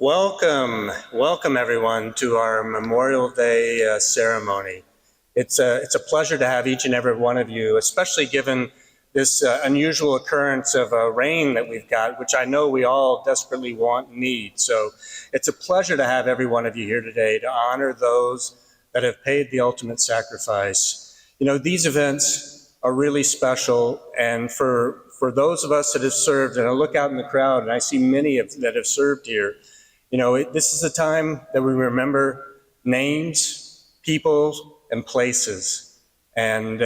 Welcome everyone to our Memorial Day ceremony. It's a pleasure to have each and every one of you, especially given this unusual occurrence of rain that we've got, which I know we all desperately want and need. So it's a pleasure to have every one of you here today to honor those that have paid the ultimate sacrifice. You know, these events are really special, and for those of us that have served, and I look out in the crowd and I see many that have served here, you know, this is a time that we remember names, people, and places. And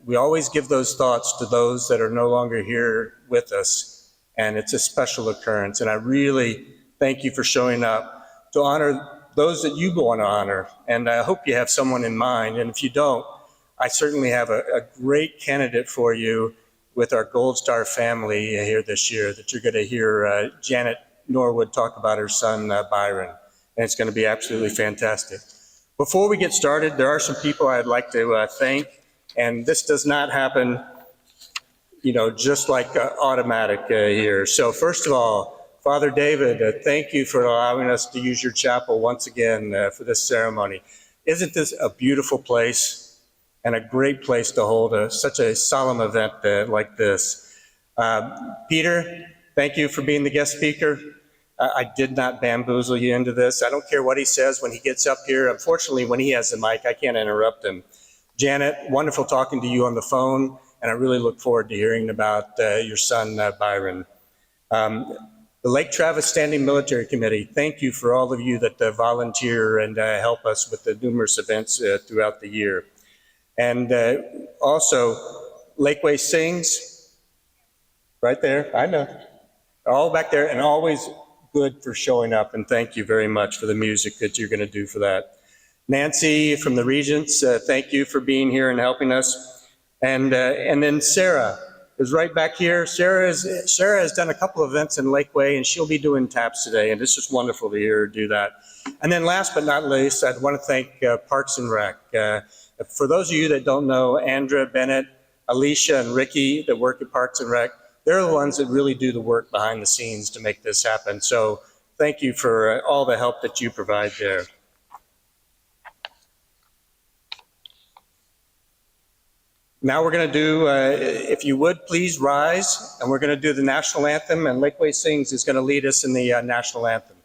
we always give those thoughts to those that are no longer here with us. And it's a special occurrence. And I really thank you for showing up to honor those that you want to honor. And I hope you have someone in mind. And if you don't, I certainly have a great candidate for you with our Gold Star family here this year that you're going to hear Janet Norwood talk about her son, Byron, and it's going to be absolutely fantastic. Before we get started, there are some people I'd like to thank, and this does not happen, you know, just like automatic here. So first of all, Father David, thank you for allowing us to use your chapel once again for this ceremony. Isn't this a beautiful place and a great place to hold such a solemn event like this? Peter, thank you for being the guest speaker. I did not bamboozle you into this. I don't care what he says when he gets up here. Unfortunately, when he has the mic, I can't interrupt him. Janet, wonderful talking to you on the phone, and I really look forward to hearing about your son, Byron. The Lake Travis Standing Military Committee, thank you for all of you that volunteer and help us with the numerous events throughout the year. And also, Lakeway Sings, right there, I know, all back there, and always good for showing up, and thank you very much for the music that you're going to do for that. Nancy from the Regents, thank you for being here and helping us. And then Sarah is right back here. Sarah has done a couple of events in Lakeway, and she'll be doing taps today, and it's just wonderful to hear her do that. And then last but not least, I'd want to thank Parks and Rec. For those of you that don't know, Andra, Bennett, Alicia, and Ricky that work at Parks and Rec, they're the ones that really do the work behind the scenes to make this happen. So thank you for all the help that you provide there. Now we're going to do, if you would please rise, and we're going to do the national anthem, and Lakeway Sings is going to lead us in the national anthem.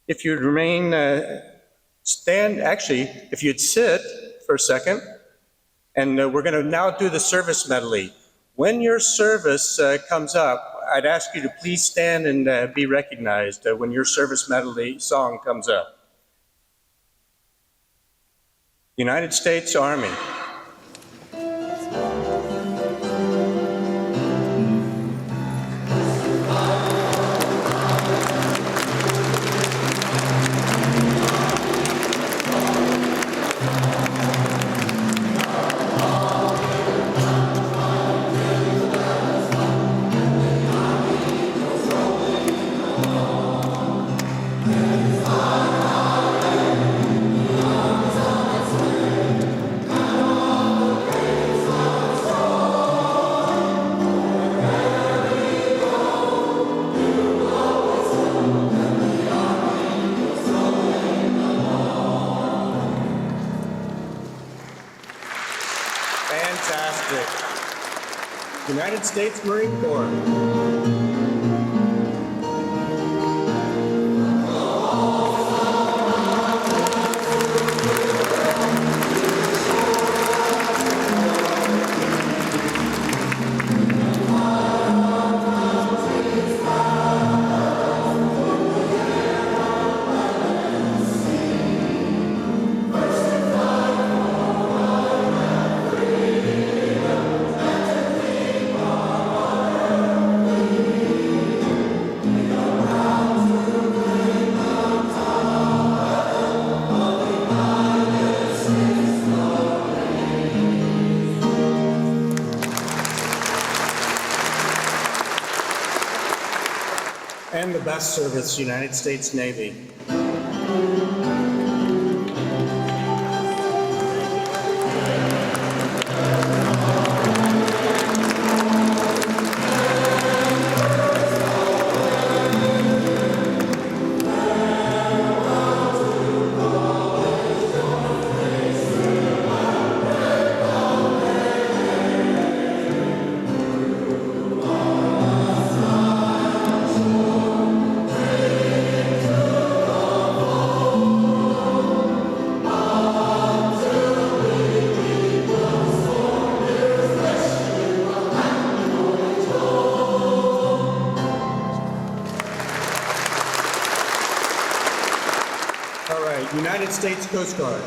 If you'd remain, if you'd sit for a second, and we're going to now do the service medley. When your service comes up, I'd ask you to please stand and be recognized when your service medley song comes up. United States Army. Amen. United States Marine Corps. And the best service, United States Navy. All right, United States Coast Guard.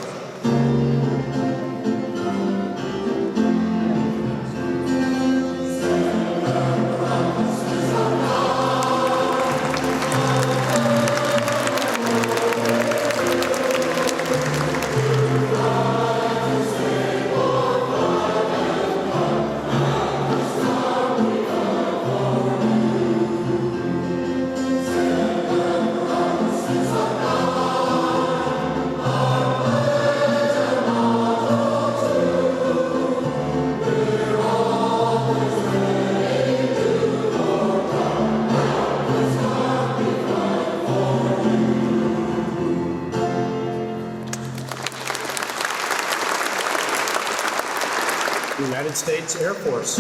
United States Air Force.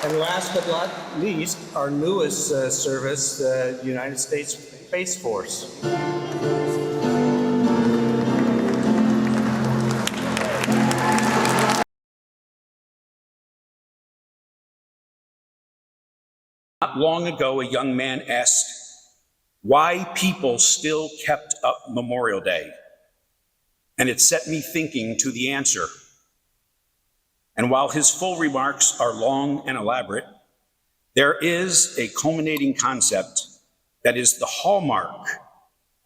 And last but not least, our newest service, the United States Space Force. Not long ago, a young man asked why people still kept up Memorial Day. And it set me thinking to the answer. And while his full remarks are long and elaborate, there is a culminating concept that is the hallmark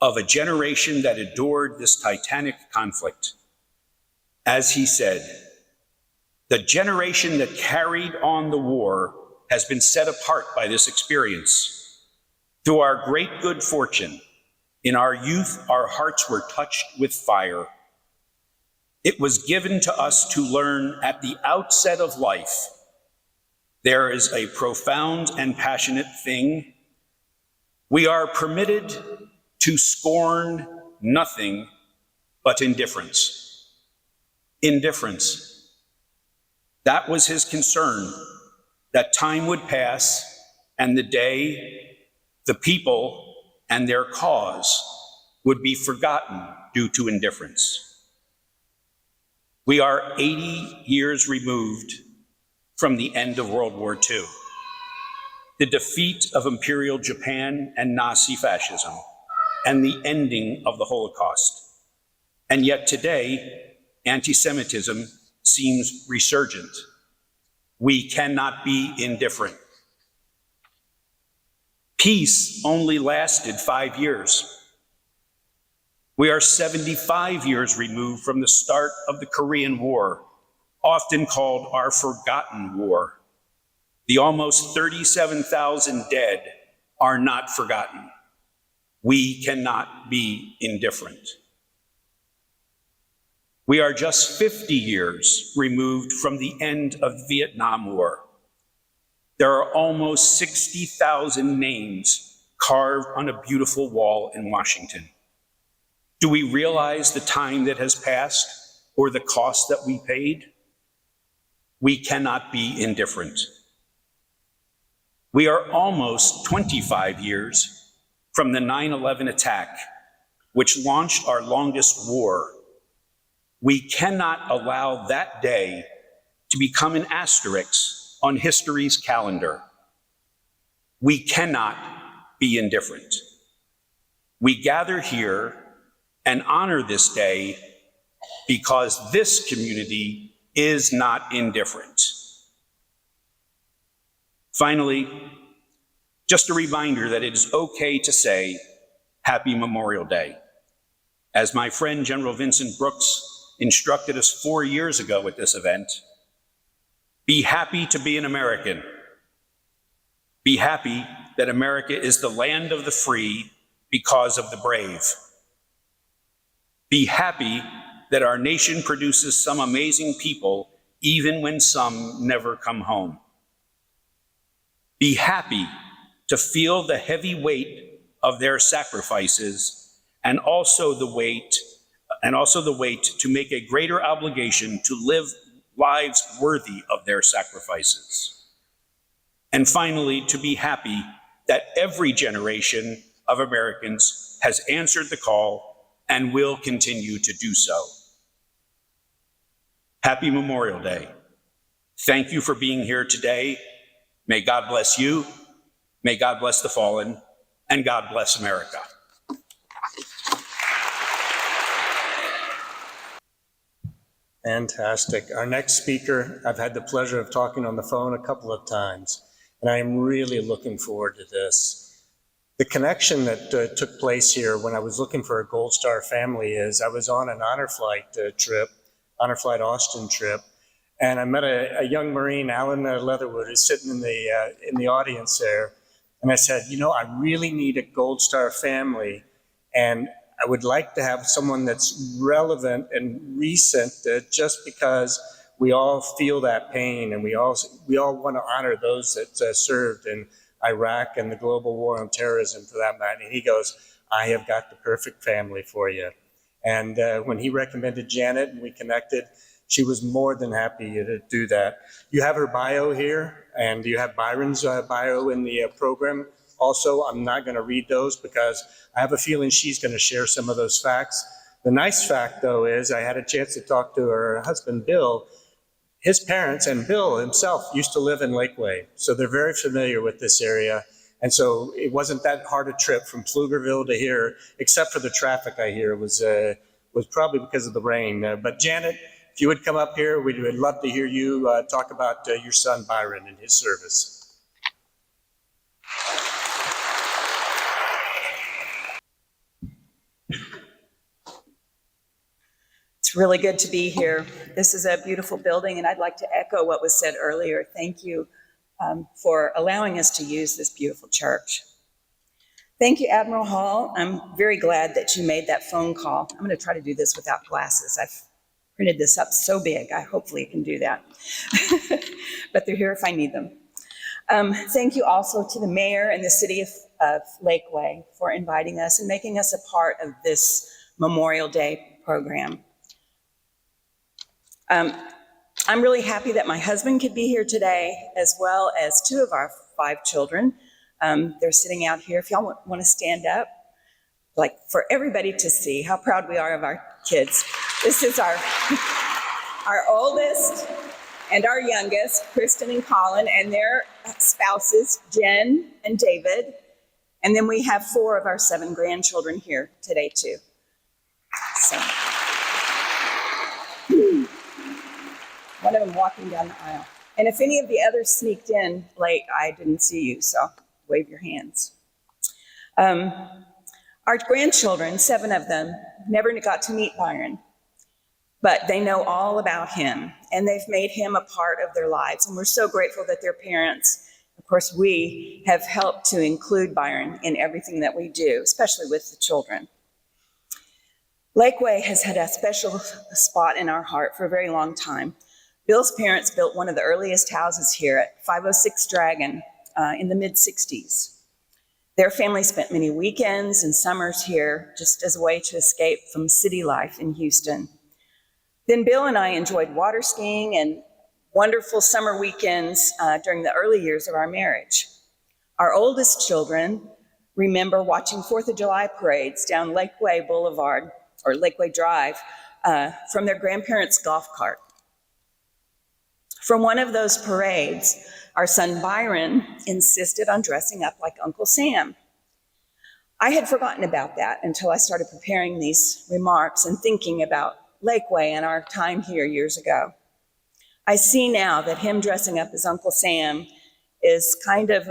of a generation that endured this titanic conflict. As he said, the generation that carried on the war has been set apart by this experience. Through our great good fortune, in our youth, our hearts were touched with fire. It was given to us to learn at the outset of life, there is a profound and passionate thing. We are permitted to scorn nothing but indifference. Indifference. That was his concern, that time would pass and the day, the people, and their cause would be forgotten due to indifference. We are 80 years removed from the end of World War II, the defeat of Imperial Japan and Nazi fascism, and the ending of the Holocaust. And yet today, anti-Semitism seems resurgent, We cannot be indifferent. Peace only lasted 5 years. We are 75 years removed from the start of the Korean War, often called our forgotten war. The almost 37,000 dead are not forgotten. We cannot be indifferent. We are just 50 years removed from the end of the Vietnam War. There are almost 60,000 names carved on a beautiful wall in Washington. Do we realize the time that has passed or the cost that we paid? We cannot be indifferent. We are almost 25 years from the 9/11 attack, which launched our longest war. We cannot allow that day to become an asterisk on history's calendar. We cannot be indifferent. We gather here and honor this day because this community is not indifferent. Finally, just a reminder that it is okay to say Happy Memorial Day. As my friend General Vincent Brooks instructed us 4 years ago at this event, be happy to be an American. Be happy that America is the land of the free because of the brave. Be happy that our nation produces some amazing people, even when some never come home. Be happy to feel the heavy weight of their sacrifices and also the weight to make a greater obligation to live lives worthy of their sacrifices. And finally, to be happy that every generation of Americans has answered the call and will continue to do so. Happy Memorial Day. Thank you for being here today. May God bless you, may God bless the fallen, and God bless America. Fantastic. Our next speaker, I've had the pleasure of talking on the phone a couple of times, and I am really looking forward to this. The connection that took place here when I was looking for a Gold Star family is I was on an Honor Flight Austin trip, and I met a young Marine, Alan Leatherwood, who's sitting in the audience there, and I said, you know, I really need a Gold Star family, and I would like to have someone that's relevant and recent, just because we all feel that pain, and we all want to honor those that served in Iraq and the global war on terrorism, for that matter. And he goes, I have got the perfect family for you. And when he recommended Janet and we connected, she was more than happy to do that. You have her bio here, and you have Byron's bio in the program. Also, I'm not going to read those because I have a feeling she's going to share some of those facts. The nice fact, though, is I had a chance to talk to her husband, Bill. His parents and Bill himself used to live in Lakeway, so they're very familiar with this area. And so it wasn't that hard a trip from Pflugerville to here, except for the traffic I hear was probably because of the rain. But Janet, if you would come up here, we would love to hear you talk about your son Byron and his service. It's really good to be here. This is a beautiful building, and I'd like to echo what was said earlier. Thank you for allowing us to use this beautiful church. Thank you, Admiral Hall. I'm very glad that you made that phone call. I'm going to try to do this without glasses. I've printed this up so big. Hopefully I can do that. But they're here if I need them. Thank you also to the mayor and the city of Lakeway for inviting us and making us a part of this Memorial Day program. I'm really happy that my husband could be here today, as well as 2 of our 5 children. They're sitting out here. If y'all want to stand up, like for everybody to see how proud we are of our kids. This is our oldest and our youngest, Kristen and Colin, and their spouses, Jen and David. And then we have 4 of our 7 grandchildren here today, too. So, one of them walking down the aisle. And if any of the others sneaked in late, I didn't see you, so wave your hands. Our grandchildren, 7 of them, never got to meet Byron, but they know all about him, and they've made him a part of their lives. And we're so grateful that their parents, of course, we have helped to include Byron in everything that we do, especially with the children. Lakeway has had a special spot in our heart for a very long time. Bill's parents built one of the earliest houses here at 506 Dragon in the mid-60s. Their family spent many weekends and summers here just as a way to escape from city life in Houston. Then Bill and I enjoyed water skiing and wonderful summer weekends during the early years of our marriage. Our oldest children remember watching 4th of July parades down Lakeway Boulevard, or Lakeway Drive, from their grandparents' golf cart. From one of those parades, our son Byron insisted on dressing up like Uncle Sam. I had forgotten about that until I started preparing these remarks and thinking about Lakeway and our time here years ago. I see now that him dressing up as Uncle Sam is kind of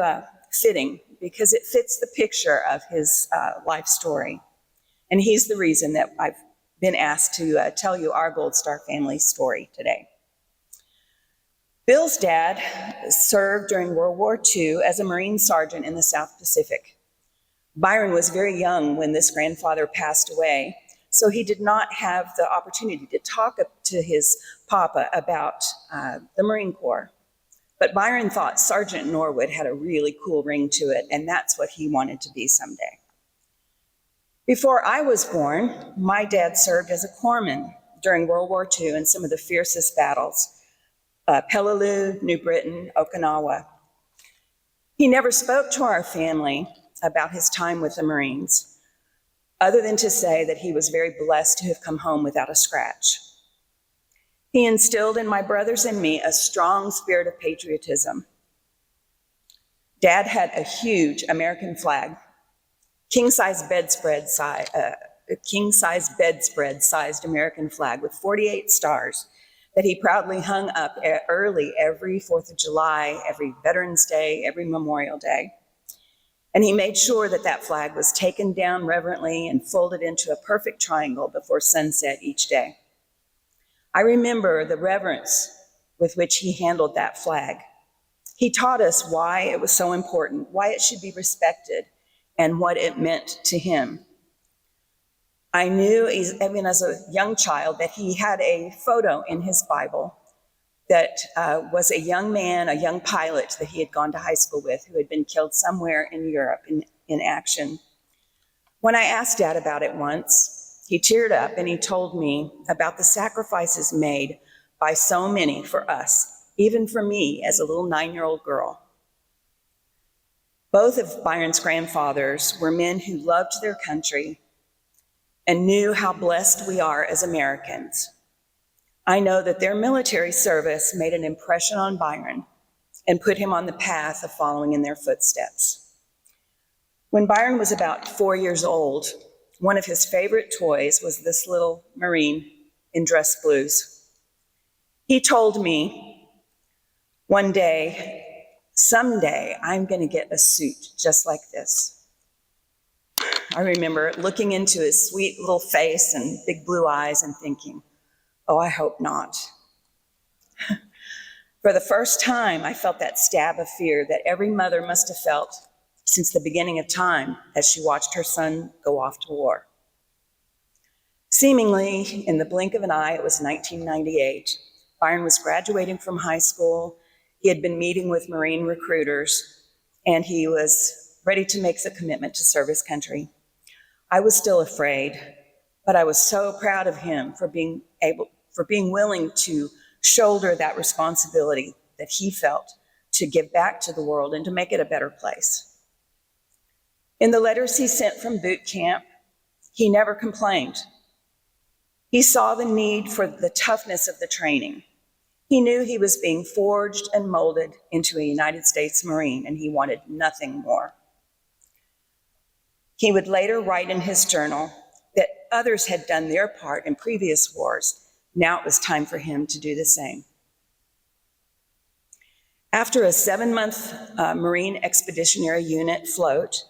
fitting because it fits the picture of his life story. And he's the reason that I've been asked to tell you our Gold Star family story today. Bill's dad served during World War II as a Marine sergeant in the South Pacific. Byron was very young when this grandfather passed away, so he did not have the opportunity to talk to his papa about the Marine Corps. But Byron thought Sergeant Norwood had a really cool ring to it, and that's what he wanted to be someday. Before I was born, my dad served as a corpsman during World War II in some of the fiercest battles, Peleliu, New Britain, Okinawa. He never spoke to our family about his time with the Marines, other than to say that he was very blessed to have come home without a scratch. He instilled in my brothers and me a strong spirit of patriotism. Dad had a huge American flag, king-size bedspread sized American flag with 48 stars that he proudly hung up early every 4th of July, every Veterans Day, every Memorial Day. And he made sure that that flag was taken down reverently and folded into a perfect triangle before sunset each day. I remember the reverence with which he handled that flag. He taught us why it was so important, why it should be respected, and what it meant to him. I knew, as a young child, that he had a photo in his Bible that was a young man, a young pilot that he had gone to high school with who had been killed somewhere in Europe in action. When I asked Dad about it once, he teared up and he told me about the sacrifices made by so many for us, even for me as a little 9-year-old girl. Both of Byron's grandfathers were men who loved their country and knew how blessed we are as Americans. I know that their military service made an impression on Byron and put him on the path of following in their footsteps. When Byron was about 4 years old, one of his favorite toys was this little Marine in dress blues. He told me one day, someday I'm going to get a suit just like this. I remember looking into his sweet little face and big blue eyes and thinking, oh, I hope not. For the first time, I felt that stab of fear that every mother must have felt since the beginning of time as she watched her son go off to war. Seemingly, in the blink of an eye, it was 1998. Byron was graduating from high school. He had been meeting with Marine recruiters, and he was ready to make the commitment to serve his country. I was still afraid, but I was so proud of him for being willing to shoulder that responsibility that he felt to give back to the world and to make it a better place. In the letters he sent from boot camp, he never complained. He saw the need for the toughness of the training. He knew he was being forged and molded into a United States Marine, and he wanted nothing more. He would later write in his journal that others had done their part in previous wars. Now it was time for him to do the same. After a 7-month Marine Expeditionary Unit float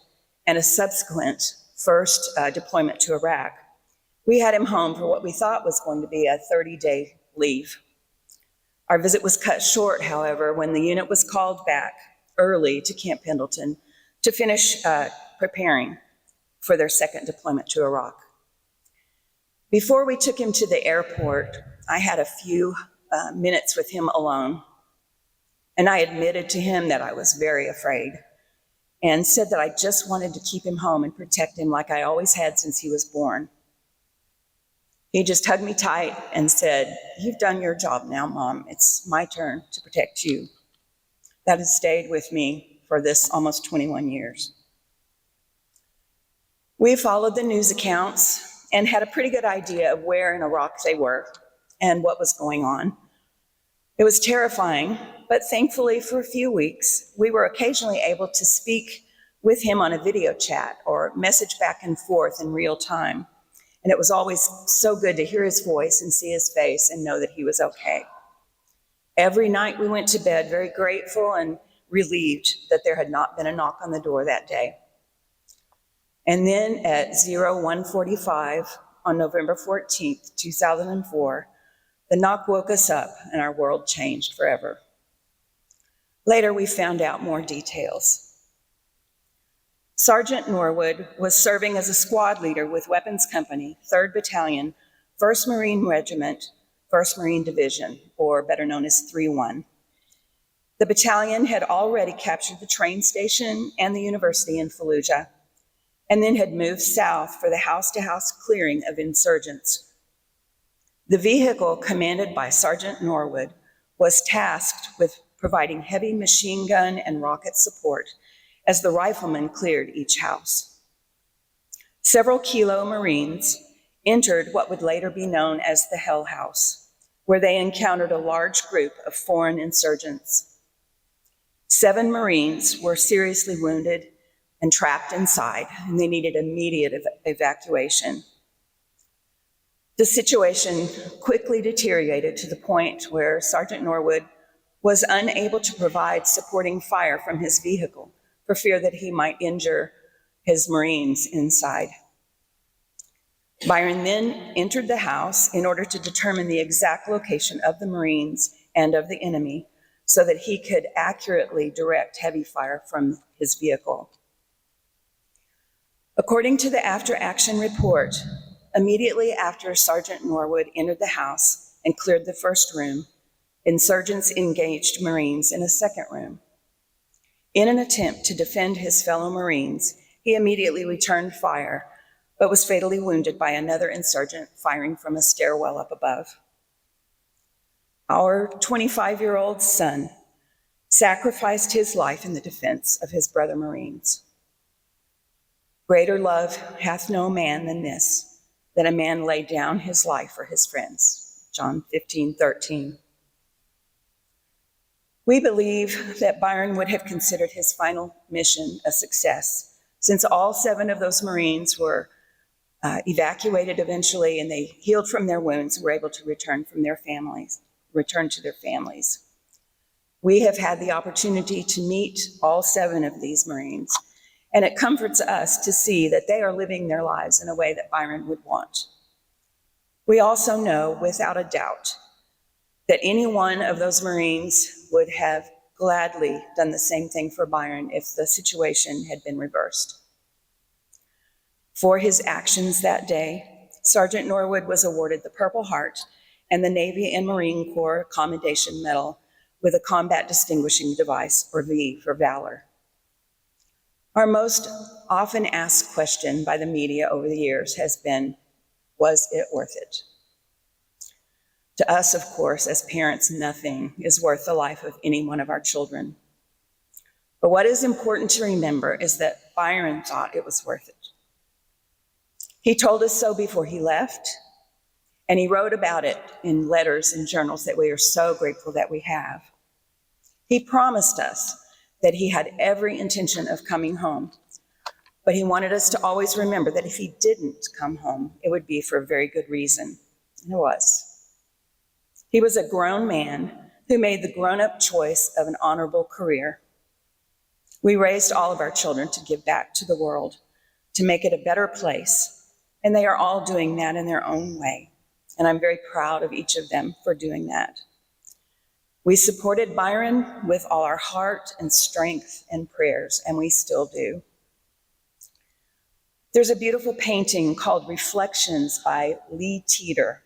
and a subsequent first deployment to Iraq, we had him home for what we thought was going to be a 30-day leave. Our visit was cut short, however, when the unit was called back early to Camp Pendleton to finish preparing for their second deployment to Iraq. Before we took him to the airport, I had a few minutes with him alone, and I admitted to him that I was very afraid and said that I just wanted to keep him home and protect him like I always had since he was born. He just hugged me tight and said, "You've done your job now, Mom. It's my turn to protect you." That has stayed with me for this almost 21 years. We followed the news accounts and had a pretty good idea of where in Iraq they were and what was going on. It was terrifying, but thankfully for a few weeks, we were occasionally able to speak with him on a video chat or message back and forth in real time. And it was always so good to hear his voice and see his face and know that he was okay. Every night we went to bed very grateful and relieved that there had not been a knock on the door that day. And then at 01:45 on November 14th, 2004, the knock woke us up and our world changed forever. Later, we found out more details. Sergeant Norwood was serving as a squad leader with Weapons Company, 3rd Battalion, 1st Marine Regiment, 1st Marine Division, or better known as 3-1. The battalion had already captured the train station and the university in Fallujah, and then had moved south for the house-to-house clearing of insurgents. The vehicle commanded by Sergeant Norwood was tasked with providing heavy machine gun and rocket support as the riflemen cleared each house. Several Kilo Marines entered what would later be known as the Hell House, where they encountered a large group of foreign insurgents. 7 Marines were seriously wounded and trapped inside, and they needed immediate evacuation. The situation quickly deteriorated to the point where Sergeant Norwood was unable to provide supporting fire from his vehicle for fear that he might injure his Marines inside. Byron then entered the house in order to determine the exact location of the Marines and of the enemy so that he could accurately direct heavy fire from his vehicle. According to the after-action report, immediately after Sergeant Norwood entered the house and cleared the first room, insurgents engaged Marines in a second room. In an attempt to defend his fellow Marines, he immediately returned fire, but was fatally wounded by another insurgent firing from a stairwell up above. Our 25-year-old son sacrificed his life in the defense of his brother Marines. Greater love hath no man than this, that a man lay down his life for his friends. John 15:13. We believe that Byron would have considered his final mission a success, since all 7 of those Marines were evacuated eventually, and they healed from their wounds and were able to return to their families. We have had the opportunity to meet all 7 of these Marines, and it comforts us to see that they are living their lives in a way that Byron would want. We also know, without a doubt, that any one of those Marines would have gladly done the same thing for Byron if the situation had been reversed. For his actions that day, Sergeant Norwood was awarded the Purple Heart and the Navy and Marine Corps Commendation Medal with a Combat Distinguishing Device, or V, for valor. Our most often asked question by the media over the years has been, was it worth it? To us, of course, as parents, nothing is worth the life of any one of our children. But what is important to remember is that Byron thought it was worth it. He told us so before he left, and he wrote about it in letters and journals that we are so grateful that we have. He promised us that he had every intention of coming home, but he wanted us to always remember that if he didn't come home, it would be for a very good reason, and it was. He was a grown man who made the grown-up choice of an honorable career. We raised all of our children to give back to the world, to make it a better place, and they are all doing that in their own way. And I'm very proud of each of them for doing that. We supported Byron with all our heart and strength and prayers, and we still do. There's a beautiful painting called Reflections by Lee Teeter.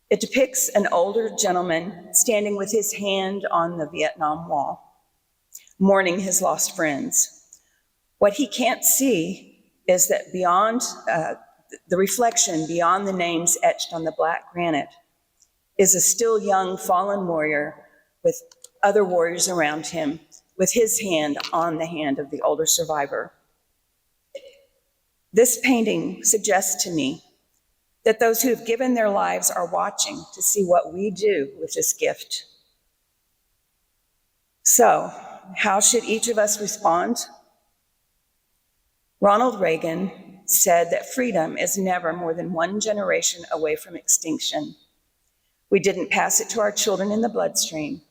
It depicts an older gentleman standing with his hand on the Vietnam Wall, mourning his lost friends. What he can't see is that beyond the reflection, beyond the names etched on the black granite, is a still young fallen warrior with other warriors around him, with his hand on the hand of the older survivor. This painting suggests to me that those who have given their lives are watching to see what we do with this gift. So, how should each of us respond? Ronald Reagan said that freedom is never more than one generation away from extinction. We didn't pass it to our children in the bloodstream.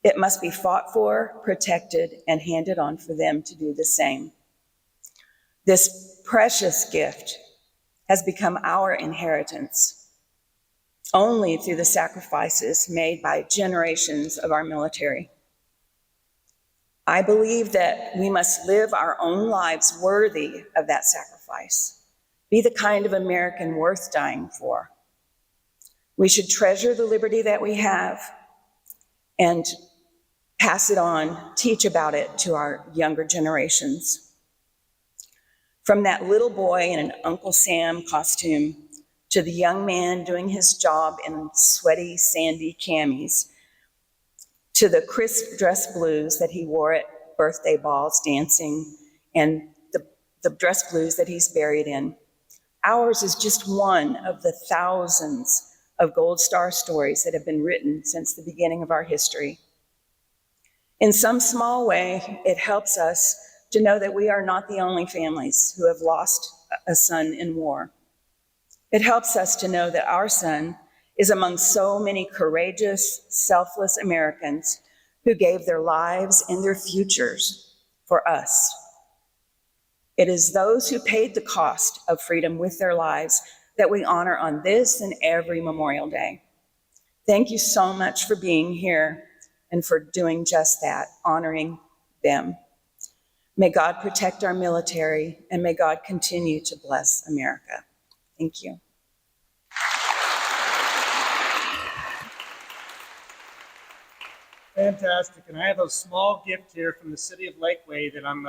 It must be fought for, protected, and handed on for them to do the same. This precious gift has become our inheritance only through the sacrifices made by generations of our military. I believe that we must live our own lives worthy of that sacrifice, be the kind of American worth dying for. We should treasure the liberty that we have and pass it on, teach about it to our younger generations. From that little boy in an Uncle Sam costume to the young man doing his job in sweaty, sandy camis, to the crisp dress blues that he wore at birthday balls dancing, and the dress blues that he's buried in. Ours is just one of the thousands of Gold Star stories that have been written since the beginning of our history. In some small way, it helps us to know that we are not the only families who have lost a son in war. It helps us to know that our son is among so many courageous, selfless Americans who gave their lives and their futures for us. It is those who paid the cost of freedom with their lives that we honor on this and every Memorial Day. Thank you so much for being here and for doing just that, honoring them. May God protect our military, and may God continue to bless America. Thank you. Fantastic. And I have a small gift here from the city of Lakeway that I'm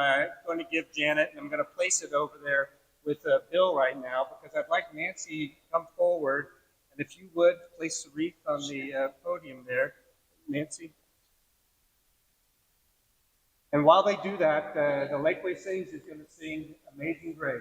going to give Janet, and I'm going to place it over there with Bill right now, because I'd like Nancy to come forward. And if you would, place the wreath on the podium there, Nancy. And while they do that, the Lakeway Sings is going to sing Amazing Grace.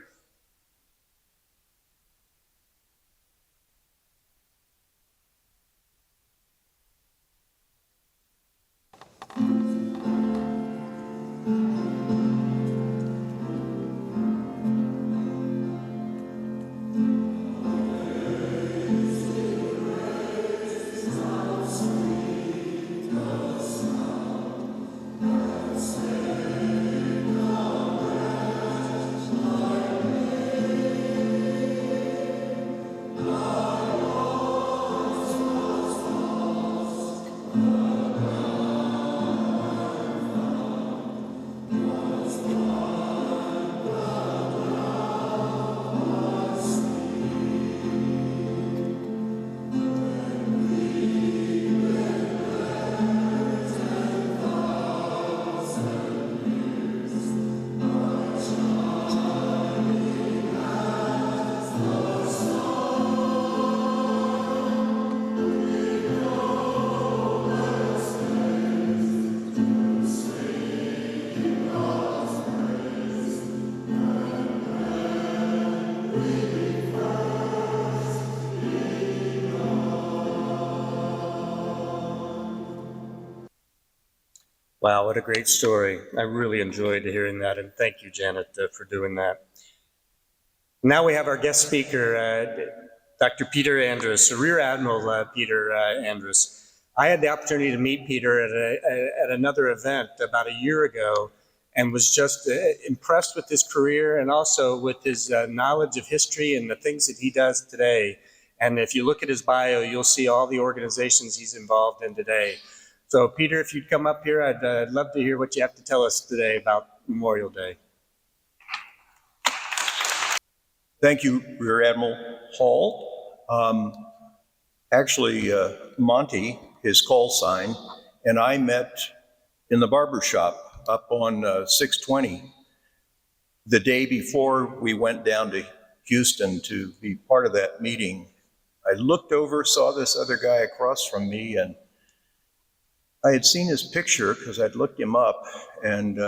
Wow, what a great story. I really enjoyed hearing that, and thank you, Janet, for doing that. Now we have our guest speaker, Dr. Peter Andrus, Rear Admiral Peter Andrus. I had the opportunity to meet Peter at another event about a year ago and was just impressed with his career and also with his knowledge of history and the things that he does today. And if you look at his bio, you'll see all the organizations he's involved in today. So Peter, if you'd come up here, I'd love to hear what you have to tell us today about Memorial Day. Thank you, Rear Admiral Hall. Actually, Monty, his call sign, and I met in the barber shop up on 620 the day before we went down to Houston to be part of that meeting. I looked over, saw this other guy across from me, and I had seen his picture because I'd looked him up, and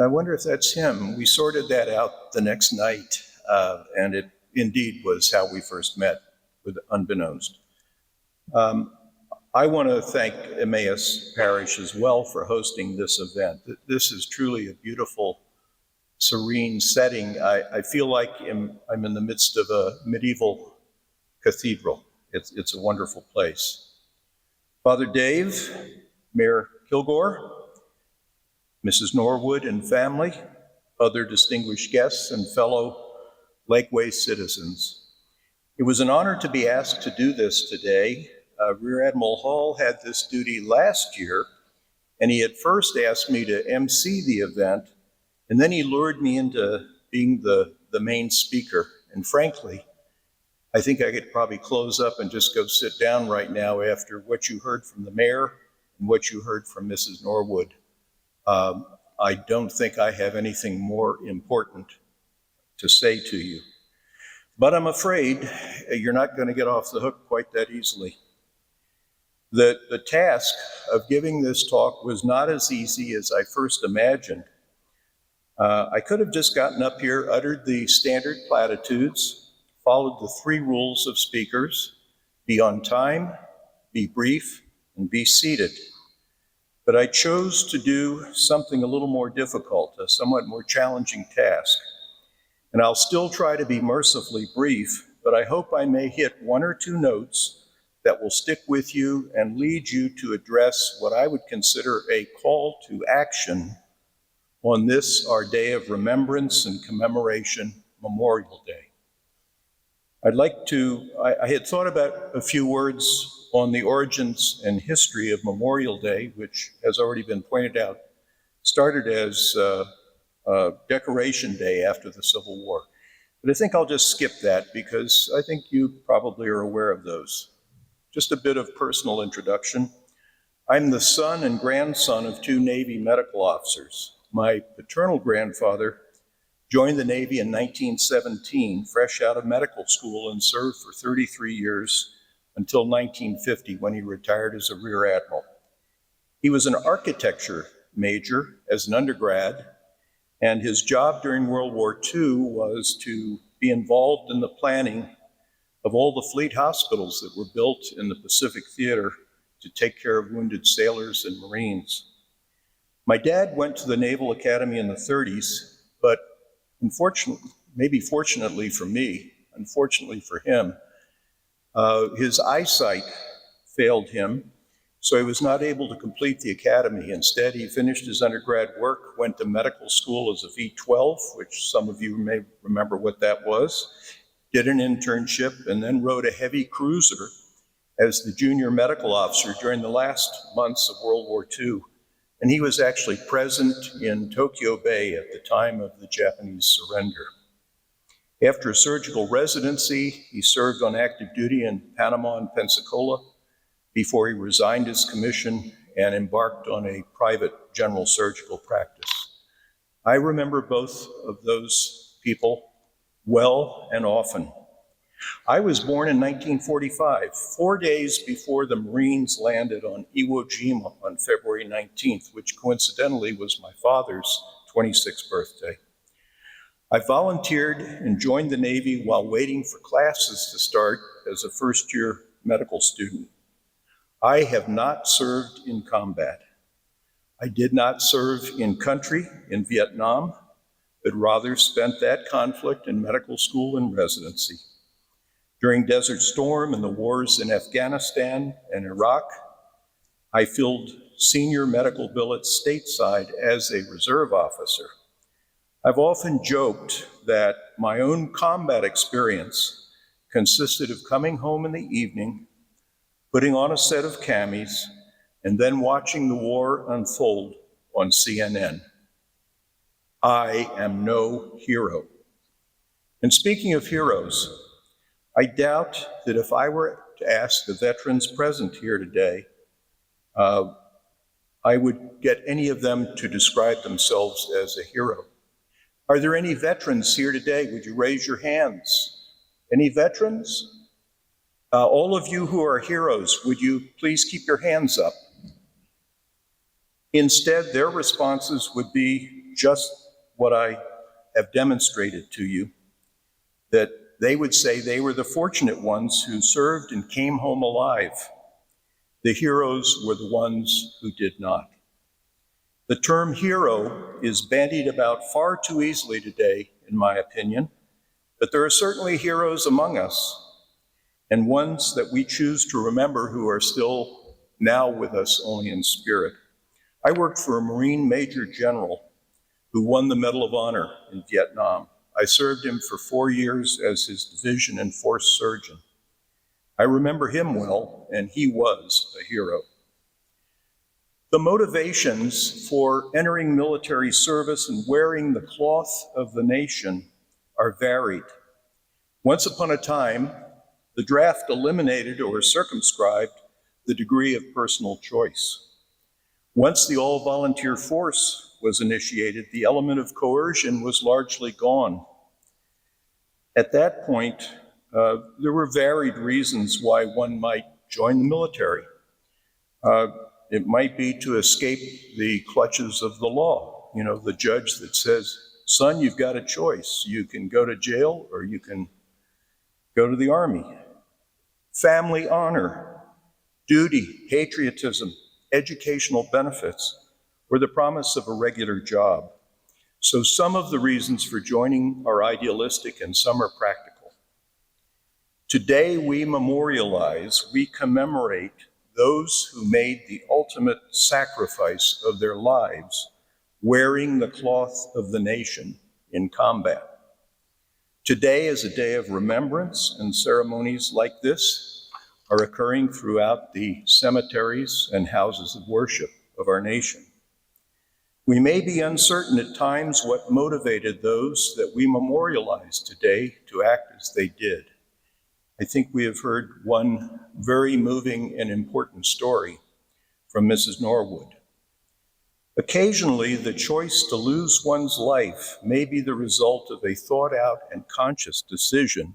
I wonder if that's him. We sorted that out the next night, and it indeed was how we first met, with unbeknownst. I want to thank Emmaus Parish as well for hosting this event. This is truly a beautiful, serene setting. I feel like I'm in the midst of a medieval cathedral. It's a wonderful place. Father Dave, Mayor Kilgore, Mrs. Norwood and family, other distinguished guests, and fellow Lakeway citizens. It was an honor to be asked to do this today. Rear Admiral Hall had this duty last year, and he had first asked me to MC the event, and then he lured me into being the main speaker. And frankly, I think I could probably close up and just go sit down right now after what you heard from the mayor and what you heard from Mrs. Norwood. I don't think I have anything more important to say to you. But I'm afraid you're not going to get off the hook quite that easily. The task of giving this talk was not as easy as I first imagined. I could have just gotten up here, uttered the standard platitudes, followed the 3 rules of speakers: be on time, be brief, and be seated. But I chose to do something a little more difficult, a somewhat more challenging task. And I'll still try to be mercifully brief, but I hope I may hit 1 or 2 notes that will stick with you and lead you to address what I would consider a call to action on this, our day of remembrance and commemoration, Memorial Day. I had thought about a few words on the origins and history of Memorial Day, which has already been pointed out, started as Decoration Day after the Civil War. But I think I'll just skip that because I think you probably are aware of those. Just a bit of personal introduction. I'm the son and grandson of 2 Navy medical officers. My paternal grandfather joined the Navy in 1917, fresh out of medical school, and served for 33 years until 1950 when he retired as a Rear Admiral. He was an architecture major as an undergrad, and his job during World War II was to be involved in the planning of all the fleet hospitals that were built in the Pacific Theater to take care of wounded sailors and Marines. My dad went to the Naval Academy in the 30s, but unfortunately, maybe fortunately for me, unfortunately for him, his eyesight failed him, so he was not able to complete the academy. Instead, he finished his undergrad work, went to medical school as a V-12, which some of you may remember what that was, did an internship, and then rode a heavy cruiser as the junior medical officer during the last months of World War II. And he was actually present in Tokyo Bay at the time of the Japanese surrender. After a surgical residency, he served on active duty in Panama and Pensacola before he resigned his commission and embarked on a private general surgical practice. I remember both of those people well and often. I was born in 1945, 4 days before the Marines landed on Iwo Jima on February 19th, which coincidentally was my father's 26th birthday. I volunteered and joined the Navy while waiting for classes to start as a first-year medical student. I have not served in combat. I did not serve in country in Vietnam, but rather spent that conflict in medical school and residency. During Desert Storm and the wars in Afghanistan and Iraq, I filled senior medical billets stateside as a reserve officer. I've often joked that my own combat experience consisted of coming home in the evening, putting on a set of camis, and then watching the war unfold on CNN. I am no hero. And speaking of heroes, I doubt that if I were to ask the veterans present here today, I would get any of them to describe themselves as a hero. Are there any veterans here today? Would you raise your hands? Any veterans? All of you who are heroes, would you please keep your hands up? Instead, their responses would be just what I have demonstrated to you, that they would say they were the fortunate ones who served and came home alive. The heroes were the ones who did not. The term hero is bandied about far too easily today, in my opinion, but there are certainly heroes among us, and ones that we choose to remember who are still now with us only in spirit. I worked for a Marine Major General who won the Medal of Honor in Vietnam. I served him for 4 years as his division and force surgeon. I remember him well, and he was a hero. The motivations for entering military service and wearing the cloth of the nation are varied. Once upon a time, the draft eliminated or circumscribed the degree of personal choice. Once the all-volunteer force was initiated, the element of coercion was largely gone. At that point, there were varied reasons why one might join the military. It might be to escape the clutches of the law. You know, the judge that says, son, you've got a choice. You can go to jail or you can go to the army. Family honor, duty, patriotism, educational benefits, or the promise of a regular job. So some of the reasons for joining are idealistic and some are practical. Today we memorialize, we commemorate those who made the ultimate sacrifice of their lives, wearing the cloth of the nation in combat. Today is a day of remembrance, and ceremonies like this are occurring throughout the cemeteries and houses of worship of our nation. We may be uncertain at times what motivated those that we memorialize today to act as they did. I think we have heard one very moving and important story from Mrs. Norwood. Occasionally, the choice to lose one's life may be the result of a thought-out and conscious decision.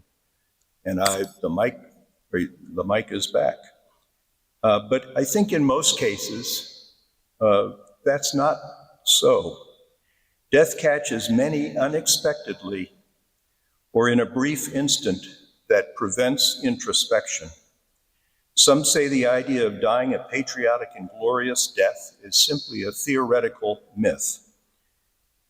And the mic is back. But I think in most cases, that's not so. Death catches many unexpectedly or in a brief instant that prevents introspection. Some say the idea of dying a patriotic and glorious death is simply a theoretical myth.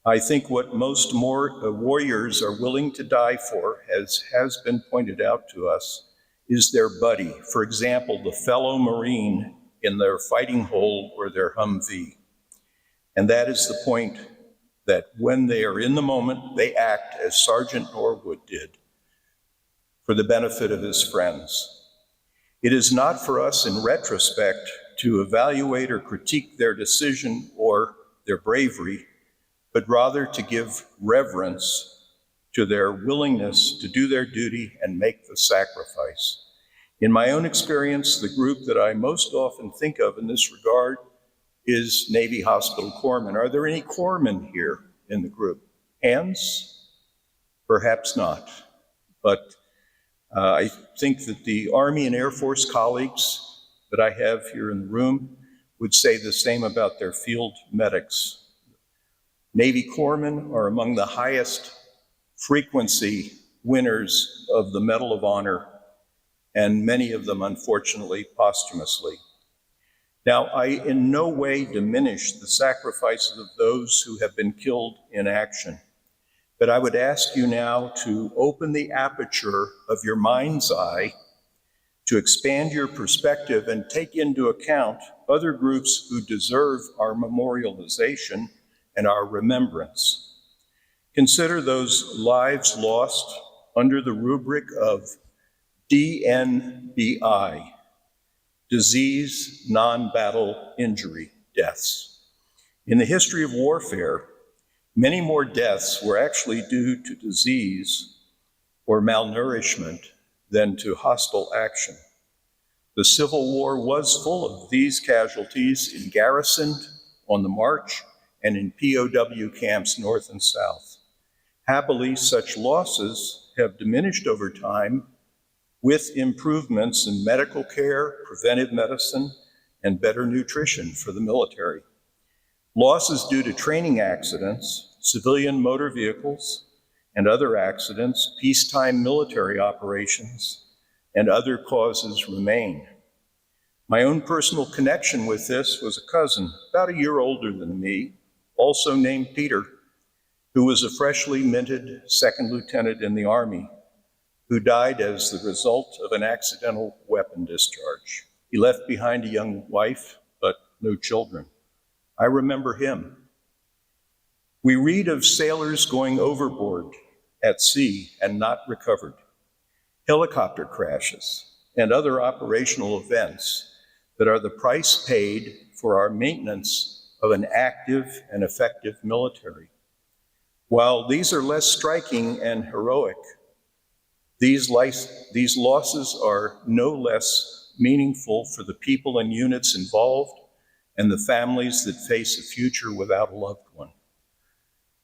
I think what most warriors are willing to die for, as has been pointed out to us, is their buddy. For example, the fellow Marine in their fighting hole or their Humvee. And that is the point, that when they are in the moment, they act as Sergeant Norwood did, for the benefit of his friends. It is not for us in retrospect to evaluate or critique their decision or their bravery, but rather to give reverence to their willingness to do their duty and make the sacrifice. In my own experience, the group that I most often think of in this regard is Navy Hospital Corpsmen. Are there any corpsmen here in the group? Hands? Perhaps not. But I think that the Army and Air Force colleagues that I have here in the room would say the same about their field medics. Navy corpsmen are among the highest frequency winners of the Medal of Honor, and many of them, unfortunately, posthumously. Now, I in no way diminish the sacrifices of those who have been killed in action. But I would ask you now to open the aperture of your mind's eye, to expand your perspective and take into account other groups who deserve our memorialization and our remembrance. Consider those lives lost under the rubric of DNBI, disease, non-battle injury deaths. In the history of warfare, many more deaths were actually due to disease or malnourishment than to hostile action. The Civil War was full of these casualties in garrison, on the march, and in POW camps north and south. Happily, such losses have diminished over time with improvements in medical care, preventive medicine, and better nutrition for the military. Losses due to training accidents, civilian motor vehicles, and other accidents, peacetime military operations, and other causes remain. My own personal connection with this was a cousin, about a year older than me, also named Peter, who was a freshly minted second lieutenant in the Army, who died as the result of an accidental weapon discharge. He left behind a young wife, but no children. I remember him. We read of sailors going overboard at sea and not recovered, helicopter crashes, and other operational events that are the price paid for our maintenance of an active and effective military. While these are less striking and heroic, these losses are no less meaningful for the people and units involved and the families that face a future without a loved one.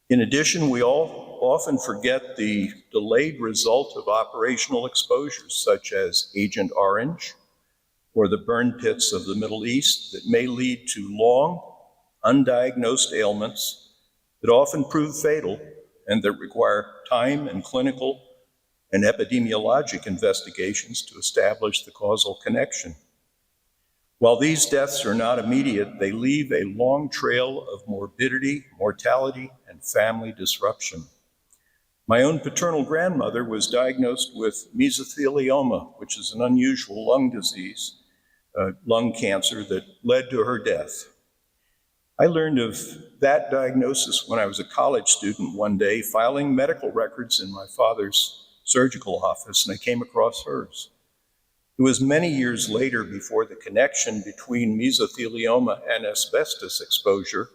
In addition, we all often forget the delayed result of operational exposures such as Agent Orange or the burn pits of the Middle East that may lead to long, undiagnosed ailments that often prove fatal and that require time and clinical and epidemiologic investigations to establish the causal connection. While these deaths are not immediate, they leave a long trail of morbidity, mortality, and family disruption. My own paternal grandmother was diagnosed with mesothelioma, which is an unusual lung disease, lung cancer that led to her death. I learned of that diagnosis when I was a college student one day, filing medical records in my father's surgical office, and I came across hers. It was many years later before the connection between mesothelioma and asbestos exposure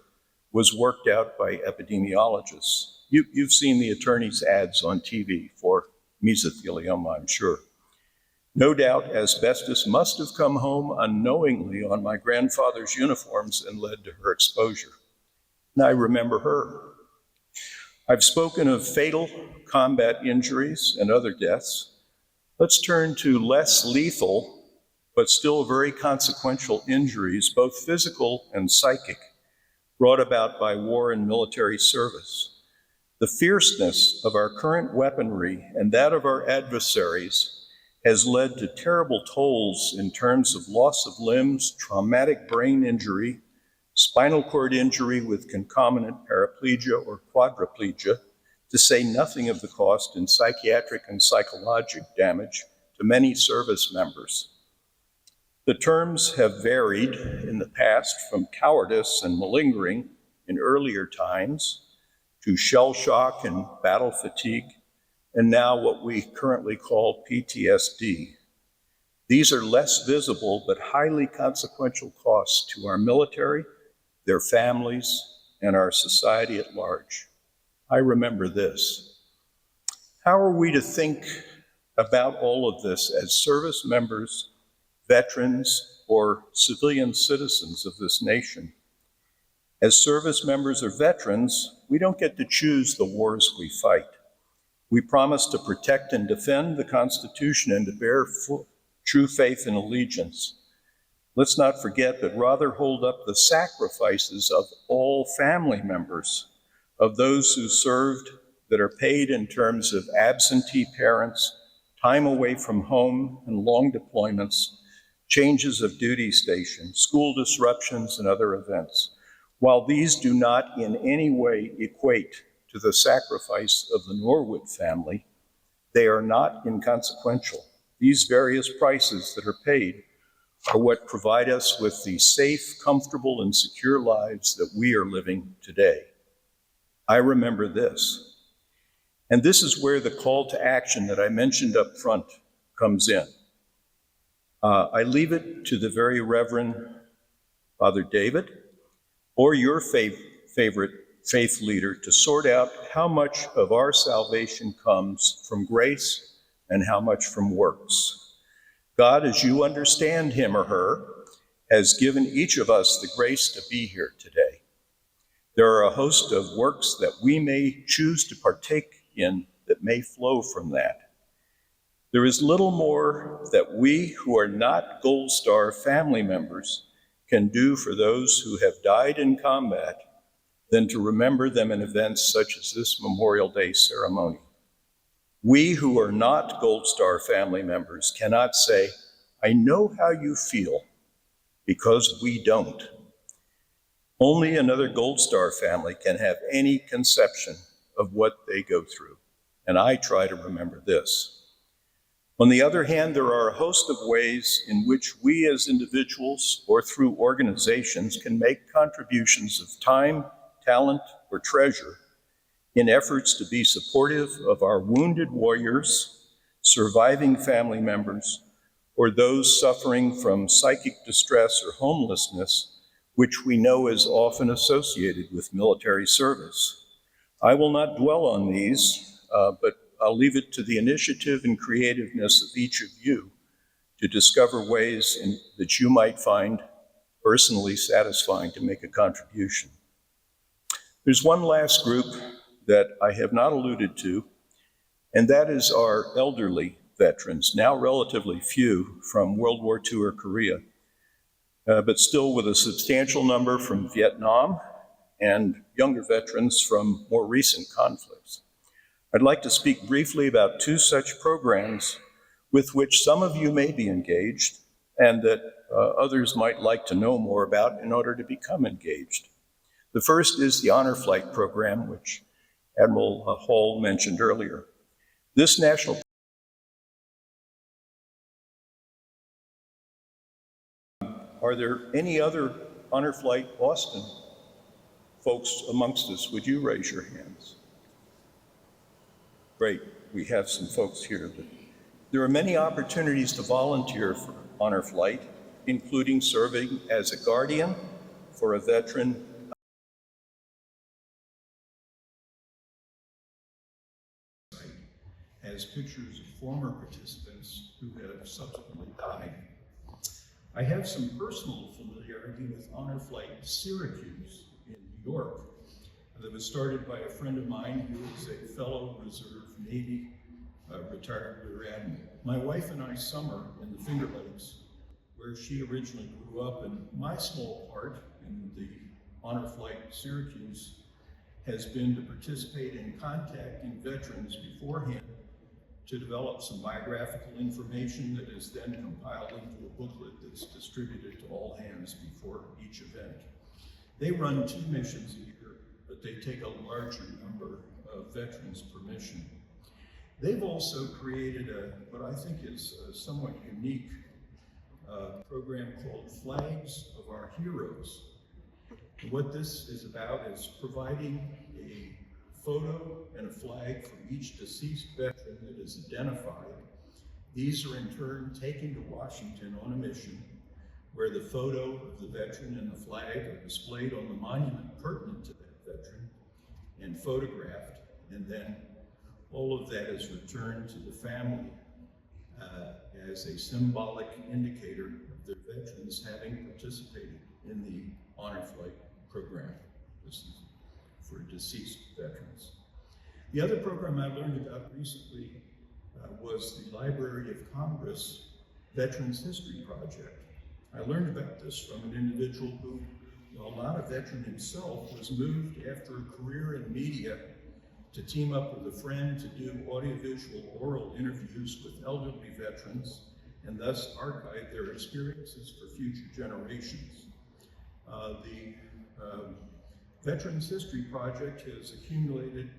was worked out by epidemiologists. You've seen the attorney's ads on TV for mesothelioma, I'm sure. No doubt asbestos must have come home unknowingly on my grandfather's uniforms and led to her exposure. And I remember her. I've spoken of fatal combat injuries and other deaths. Let's turn to less lethal, but still very consequential injuries, both physical and psychic, brought about by war and military service. The fierceness of our current weaponry and that of our adversaries has led to terrible tolls in terms of loss of limbs, traumatic brain injury, spinal cord injury with concomitant paraplegia or quadriplegia, to say nothing of the cost in psychiatric and psychologic damage to many service members. The terms have varied in the past from cowardice and malingering in earlier times to shell shock and battle fatigue, and now what we currently call PTSD. These are less visible but highly consequential costs to our military, their families, and our society at large. I remember this. How are we to think about all of this as service members, veterans, or civilian citizens of this nation? As service members or veterans, we don't get to choose the wars we fight. We promise to protect and defend the Constitution and to bear true faith and allegiance. Let's not forget, but rather hold up the sacrifices of all family members, of those who served, that are paid in terms of absentee parents, time away from home and long deployments, changes of duty station, school disruptions, and other events. While these do not in any way equate to the sacrifice of the Norwood family, they are not inconsequential. These various prices that are paid are what provide us with the safe, comfortable, and secure lives that we are living today. I remember this. And this is where the call to action that I mentioned up front comes in. I leave it to the very Reverend Father David or your favorite faith leader to sort out how much of our salvation comes from grace and how much from works. God, as you understand him or her, has given each of us the grace to be here today. There are a host of works that we may choose to partake in that may flow from that. There is little more that we who are not Gold Star family members can do for those who have died in combat than to remember them in events such as this Memorial Day ceremony. We who are not Gold Star family members cannot say, I know how you feel, because we don't. Only another Gold Star family can have any conception of what they go through, and I try to remember this. On the other hand, there are a host of ways in which we as individuals or through organizations can make contributions of time, talent, or treasure in efforts to be supportive of our wounded warriors, surviving family members, or those suffering from psychic distress or homelessness, which we know is often associated with military service. I will not dwell on these, but I'll leave it to the initiative and creativeness of each of you to discover ways that you might find personally satisfying to make a contribution. There's one last group that I have not alluded to, and that is our elderly veterans, now relatively few from World War II or Korea, but still with a substantial number from Vietnam and younger veterans from more recent conflicts. I'd like to speak briefly about two such programs with which some of you may be engaged and that others might like to know more about in order to become engaged. The first is the Honor Flight program, which Admiral Hall mentioned earlier. This national Are there any other Honor Flight Boston folks amongst us? Would you raise your hands? Great, we have some folks here. There are many opportunities to volunteer for Honor Flight, including serving as a guardian for a veteran as pictures of former participants who have subsequently died. I have some personal familiarity with Honor Flight Syracuse in New York that was started by a friend of mine who is a fellow Reserve Navy retired Rear Admiral. My wife and I summer in the Finger Lakes, where she originally grew up, and my small part in the Honor Flight Syracuse has been to participate in contacting veterans beforehand to develop some biographical information that is then compiled into a booklet that's distributed to all hands before each event. They run 2 missions a year, but they take a larger number of veterans per mission. They've also created what I think is a somewhat unique program called Flags of Our Heroes. And what this is about is providing a photo and a flag from each deceased veteran that is identified. These are in turn taken to Washington on a mission where the photo of the veteran and the flag are displayed on the monument pertinent to that veteran and photographed, and then all of that is returned to the family as a symbolic indicator of their veterans having participated in the Honor Flight program. This is for deceased veterans. The other program I learned about recently was the Library of Congress Veterans History Project. I learned about this from an individual who, while not a veteran himself, was moved after a career in media to team up with a friend to do audiovisual oral interviews with elderly veterans and thus archive their experiences for future generations. The Veterans History Project has accumulated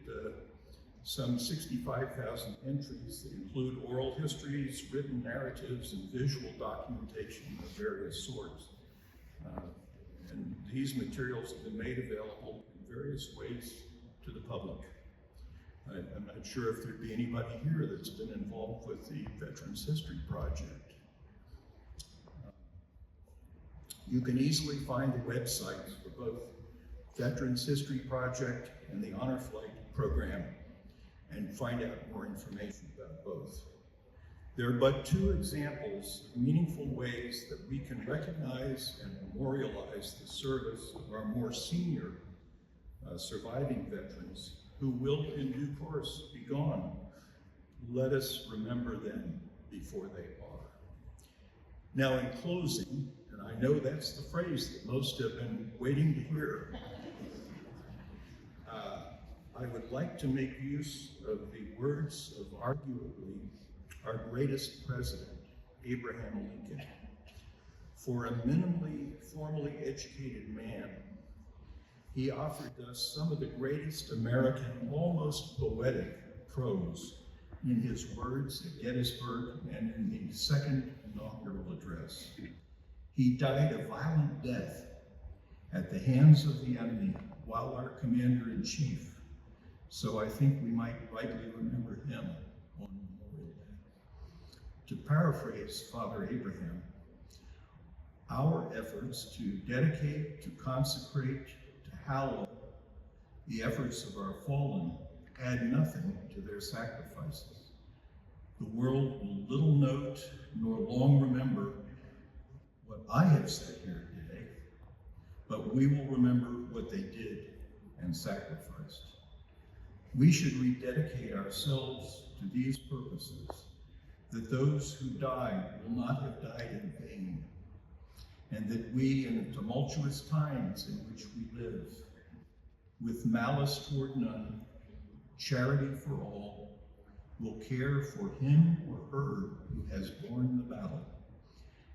some 65,000 entries that include oral histories, written narratives, and visual documentation of various sorts. And these materials have been made available in various ways to the public. I'm not sure if there'd be anybody here that's been involved with the Veterans History Project. You can easily find the websites for both Veterans History Project and the Honor Flight Program and find out more information about both. There are but two examples of meaningful ways that we can recognize and memorialize the service of our more senior surviving veterans who will in due course be gone. Let us remember them before they are. Now in closing, and I know that's the phrase that most have been waiting to hear, I would like to make use of the words of arguably our greatest president, Abraham Lincoln. For a minimally formally educated man, he offered us some of the greatest American, almost poetic prose in his words at Gettysburg and in the second inaugural address. He died a violent death at the hands of the enemy while our commander-in-chief. So I think we might rightly remember him on Memorial Day. To paraphrase Father Abraham, our efforts to dedicate, to consecrate, to hallow the efforts of our fallen add nothing to their sacrifices. The world will little note nor long remember what I have said here today, but we will remember what they did and sacrificed. We should rededicate ourselves to these purposes, that those who died will not have died in vain, and that we, in the tumultuous times in which we live, with malice toward none, charity for all, will care for him or her who has borne the battle,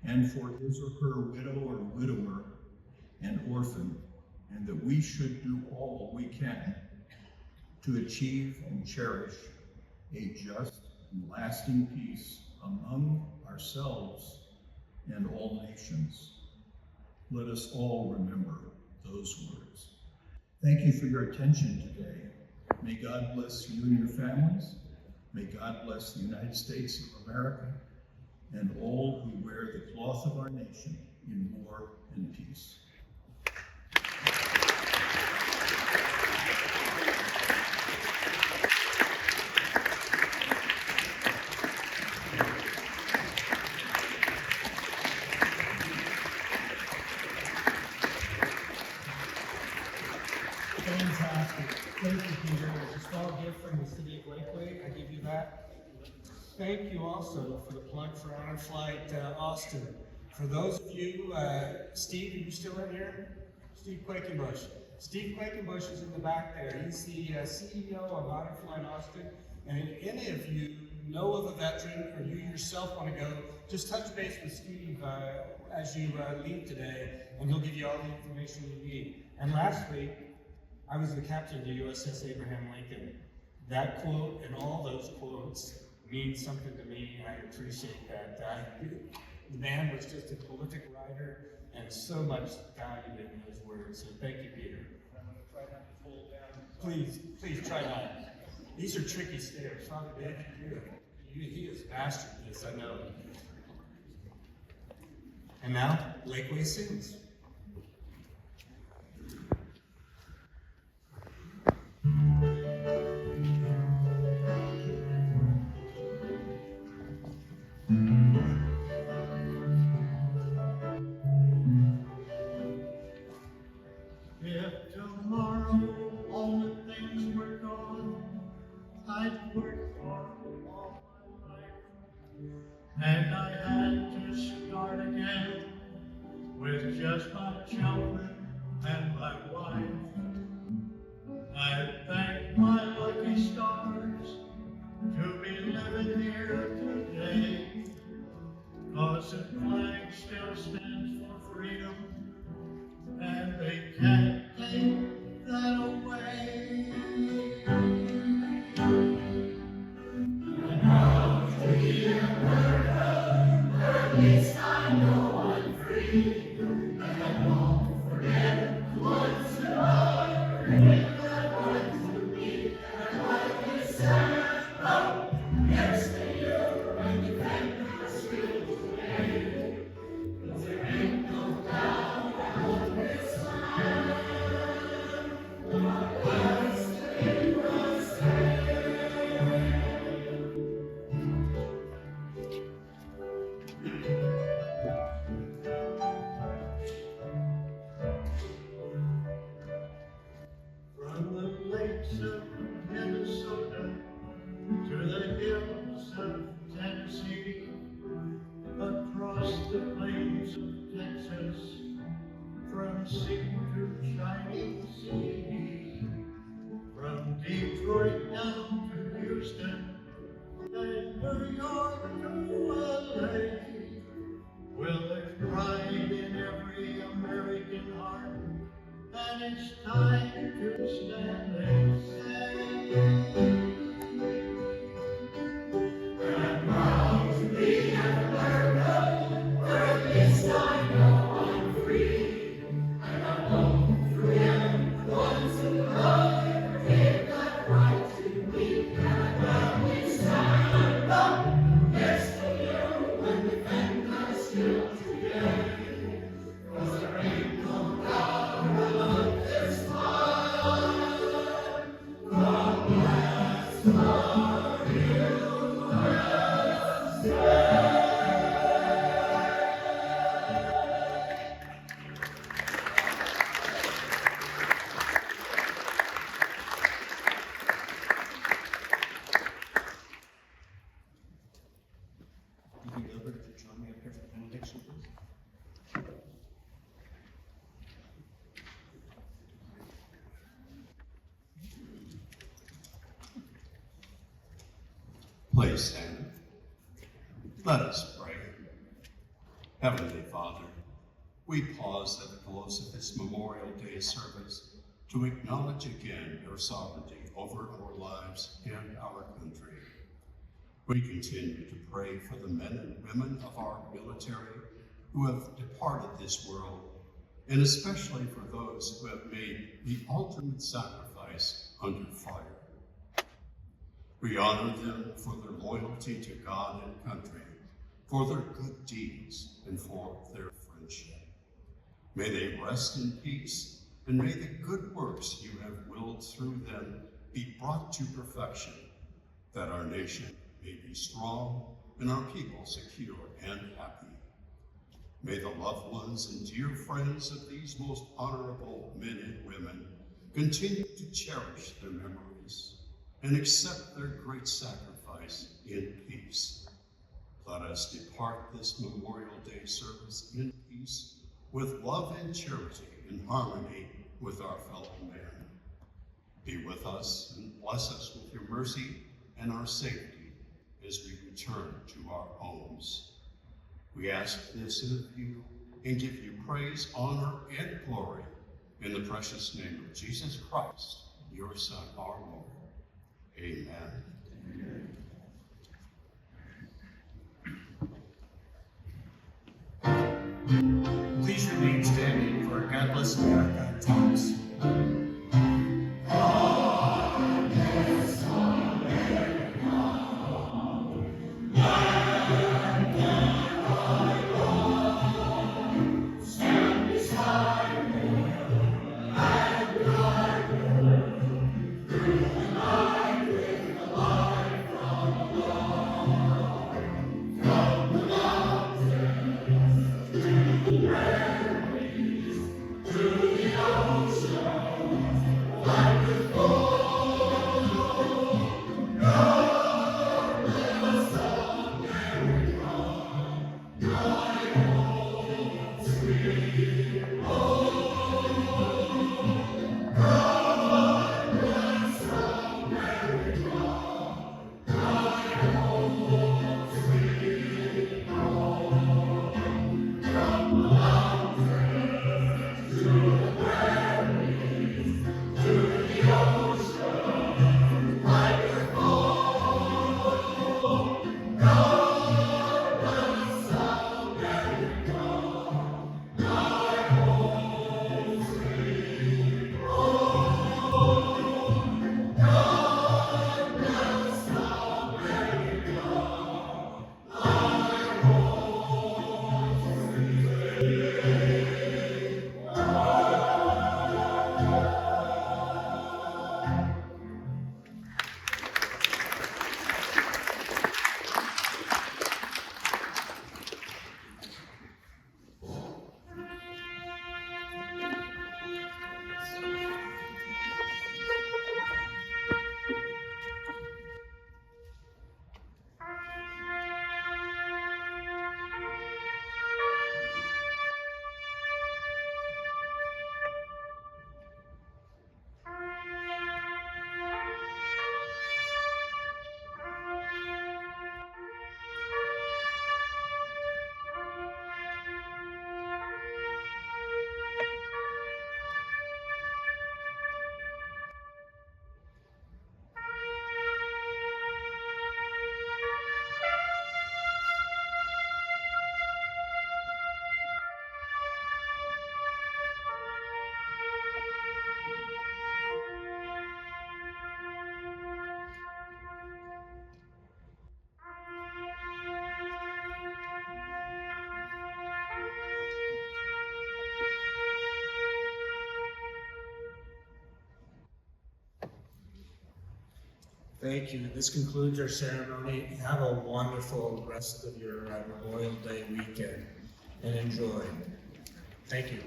and for his or her widow or widower and orphan, and that we should do all we can to achieve and cherish a just and lasting peace among ourselves and all nations. Let us all remember those words. Thank you for your attention today. May God bless you and your families. May God bless the United States of America and all who wear the cloth of our nation in war and peace. Fantastic. Thank you, Peter. It's a small gift from the city of Lakeway. I give you that. Thank you also for the plug for Honor Flight Austin. For those of you, Steve, are you still in here? Steve Quakenbush. Steve Quakenbush is in the back there. He's the CEO of Honor Flight Austin. And if any of you know of a veteran or you yourself want to go, just touch base with Steve as you leave today, and he'll give you all the information you need. And lastly, I was the captain of the USS Abraham Lincoln. That quote and all those quotes mean something to me, and I appreciate that. The man was just a prolific writer and so much value in those words. So thank you, Peter. I'm going to try not to pull down. Please try not. These are tricky stairs. Father David, he is mastered this, I know. And now, Lakeway sings. If tomorrow all the things were gone I'd worked for all my life, and I had to start again with just my children and my wife, I thank my lucky stars to be living here today, 'cause the flag still stands for freedom, and they can't take that away. Detroit down to Houston, and New York to LA. Well, there's pride in every American heart, and it's time to stand and say. Deacon Gilbert, if you join me up here for benediction, please. Please stand. Let us pray. Heavenly Father, we pause at the close of this Memorial Day service to acknowledge again your sovereignty over our lives and our country. We continue to pray for the men and women of our military who have departed this world, and especially for those who have made the ultimate sacrifice under fire. We honor them for their loyalty to God and country, for their good deeds, and for their friendship. May they rest in peace, and may the good works you have willed through them be brought to perfection, that our nation may be strong and our people secure and happy. May the loved ones and dear friends of these most honorable men and women continue to cherish their memories and accept their great sacrifice in peace. Let us depart this Memorial Day service in peace, with love and charity in harmony with our fellow man. Be with us and bless us with your mercy and our safety as we return to our homes. We ask this of you and give you praise, honor, and glory in the precious name of Jesus Christ, your Son, our Lord. Amen. Please remain standing for God Bless America talks. To the ocean. Thank you. This concludes our ceremony. Have a wonderful rest of your Memorial Day weekend and enjoy. Thank you.